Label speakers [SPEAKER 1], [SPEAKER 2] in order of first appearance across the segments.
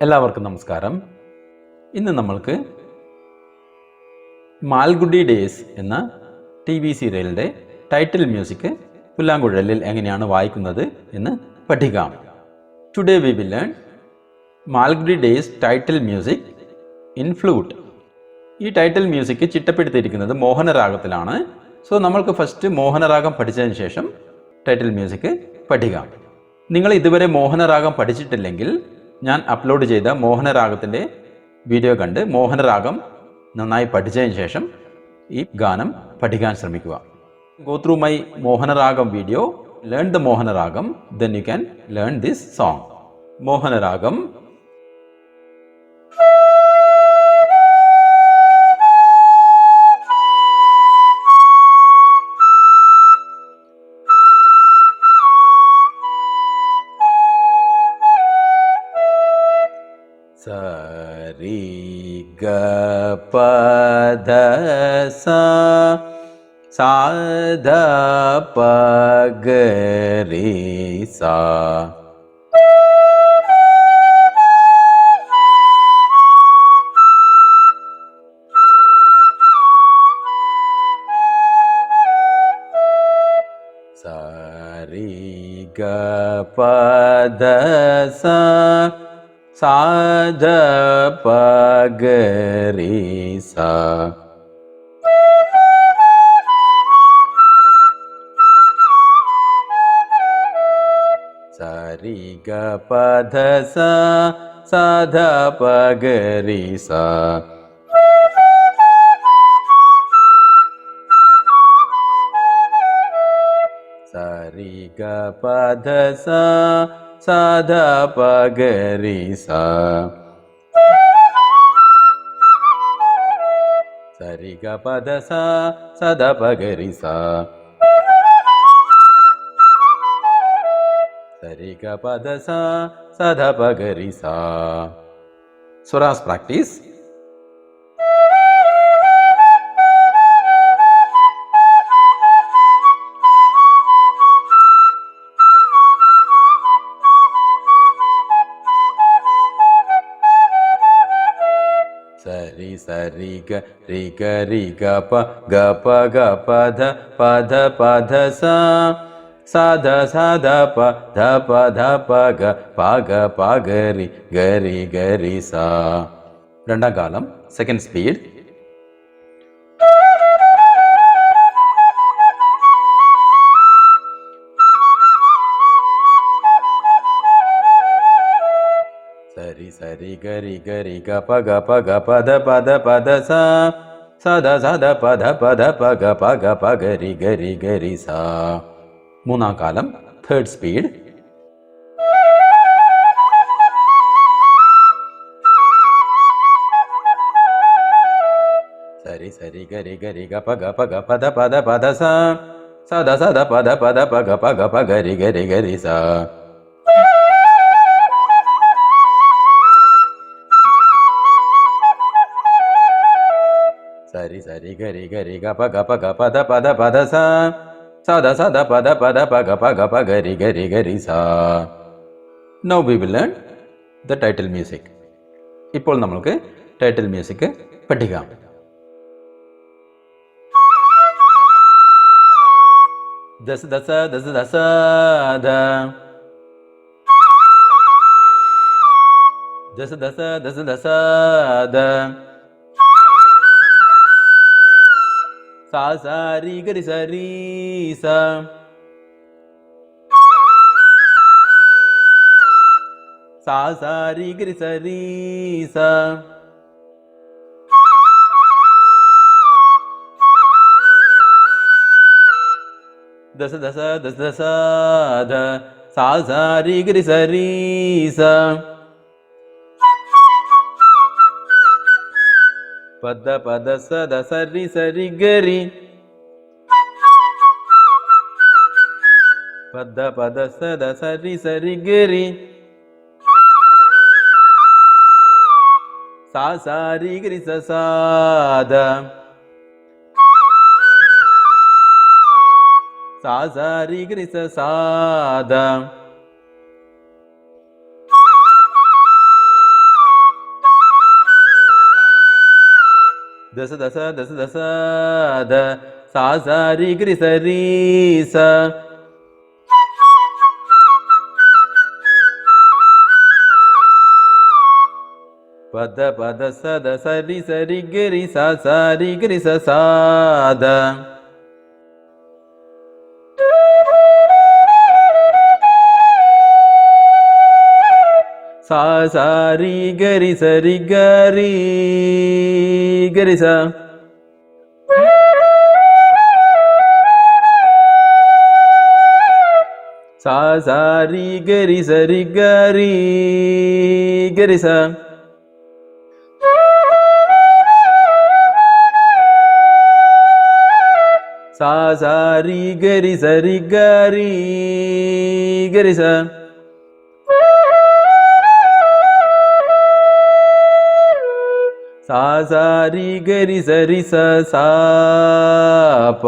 [SPEAKER 1] എല്ലാവർക്കും നമസ്കാരം. ഇന്ന് നമ്മൾക്ക് മാൽഗുഡി ഡേയ്സ് എന്ന TV സീരിയലിൻ്റെ ടൈറ്റിൽ മ്യൂസിക് പുല്ലാങ്കുഴലിൽ എങ്ങനെയാണ് വായിക്കുന്നത് എന്ന് പഠിക്കാം. Today we will learn Malgudi days title music in flute. ഈ ടൈറ്റിൽ മ്യൂസിക് ചിട്ടപ്പെടുത്തിയിരിക്കുന്നത് മോഹനരാഗത്തിലാണ്. സോ നമ്മൾക്ക് ഫസ്റ്റ് മോഹനരാഗം പഠിച്ചതിന് ശേഷം ടൈറ്റിൽ മ്യൂസിക് പഠിക്കാം. നിങ്ങൾ ഇതുവരെ മോഹനരാഗം പഠിച്ചിട്ടില്ലെങ്കിൽ ഞാൻ അപ്ലോഡ് ചെയ്ത മോഹനരാഗത്തിൻ്റെ വീഡിയോ കണ്ട് മോഹനരാഗം നന്നായി പഠിച്ചതിന് ശേഷം ഈ ഗാനം പഠിക്കാൻ ശ്രമിക്കുക. Go through my Mohanaragam video, learn the Mohanaragam, then you can learn this song. Mohanaragam. സരി ഗ പ ധ സ സാ ധ പ ഗ രി സ. സരി ഗ പ ധ സ സാ ധ പ ഗ രി സ. സരി ഗ പ ധ സ സാ ധ പ ഗ രി സ. സരി ഗ പ ധ സ സാ ധ പ ഗ രി സ. സരി ഗ പ ധ സ സാ ധ പ ഗ രി സ. സരി ഗ പ ധ സ സാ ധ പ ഗ രി സ. സ്വരാസ് പ്രാക്ടീസ്. സരി സരി ഗ രി ഗ രി ഗ പ ഗ പ ധ പ ധ സ സാ ധ പ ധ പ ഗ രി സ. രണ്ടാം കാലം, സെക്കൻഡ് സ്പീഡ്. സരി സരി ഗ രി ഗ പ ധ പ ധ സ സാ ധ പ പ ഗ രി സ. മൂന്നാം കാലം, തേർഡ് സ്പീഡ്. സരി സരി ഗ രി ഗ പ പ ധ സ സാ ധ പ ഗ രി സ. സരി സരി ഗ രി ഗ പ ധ സ സാ ധ പ ഗ രി സ. Now we will learn the title music. ഇപ്പോൾ നമുക്ക് ടൈറ്റിൽ മ്യൂസിക് പഠിക്കാം. ദസ ദസ ദസ ദസ ധ. ദസ ദസ ദസ ദസ ധ. സാ സാ രി ഗ രി സ രി സ. സാ സാ രി ഗ രി സ രി സ. ദസ ദസ ദസ ദസ ധ. സാ സാ രി ഗ രി സ രി സ. പ ധ സ ധ സ രി ഗ രി. പ ധ സ ധ സ രി ഗ രി. സാ സാ രി ഗ രി സ സാ ധ. സാ സാ രി ഗ രി സ സാ ധ. ദസ ദസ ദസ ദസ ദ സാ സാ രി ഗ രി സ രി സ. പദ പദ സ ദ സ രി ഗ രി സ സ രി ഗ രി സ സാ ദ. സാ സാ രി ഗ രി സ രി ഗ രി ഗ രി സ. സാ സാ രി ഗ രി സ രി ഗ രി ഗ രി സ. സാ സാ രി ഗ രി സ രി ഗ രി ഗ രി സ. സാ സാ രി ഗ രി സ രി സ സാ പ.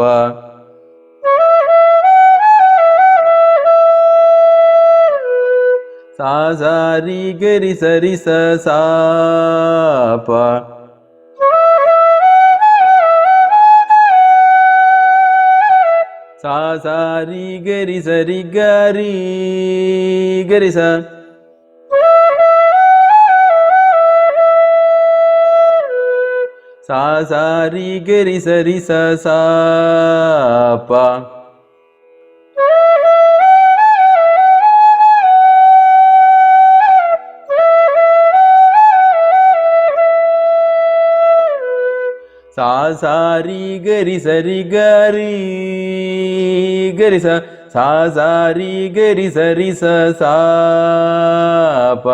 [SPEAKER 1] സാ സാ രി ഗ രി സ രി സ സാ പ. സാ സാ രി ഗ രി സ രി ഗ രി ഗ രി സ. സാ സാ രി ഗ രി സ രി സ സാ പ. സാ സാ രി ഗ രി സ രി ഗ രി ഗ രി സ. സാ സാ രി ഗ രി സ രി സ സാ പ.